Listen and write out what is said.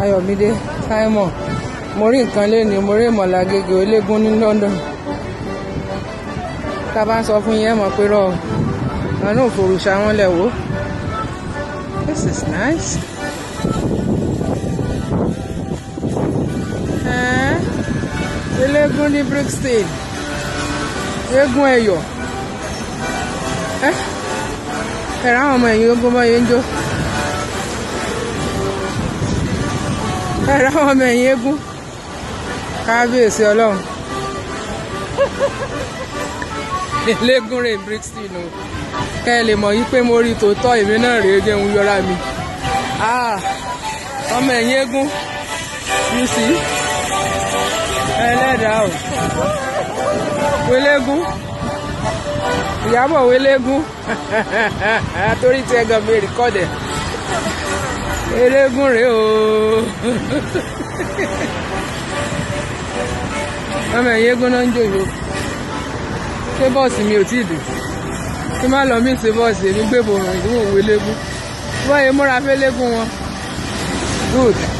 Ayọ̀mídé Simon mo rí nǹkan léni mo rí ìmọ̀lá gègé olégún ní London tá a bá ń sọ fún yín ẹ mọ̀ pé rọ ọ̀nà òfòrùṣà wọn lẹ̀ wò. This is nice. Elégún ní Brixton eégún ẹ̀yọ̀ ẹ̀rọ àwọn ọmọ ẹ̀yìn ogún bọ́ yẹn ń jó ẹ̀rọ àwọn ọmọ ẹ̀yìn eégún kábíyèsí ọlọ́run elégún rè Brixton o kẹ́ ẹ lè mọ̀ yí pé mo rí tòótọ́ èmi náà rèé jẹun yọra mi ọmọ ẹ̀yìn eégún you see ẹlẹ́dàá o wélégún Ìyábọ̀ wélégún torí tí ẹgàn mi rìkọ́dẹ̀ elégún rèé o ọmọ ẹ̀yìn eégún náà ń jòyó ṣé bọ́ọ̀sì mi ò tí ì dé kí má lọ mí ṣe bọ́ọ̀sì èmi gbé bòrùn ìdúró wélégún bọ́ọ̀ yẹn múra fẹ́légún wọn good.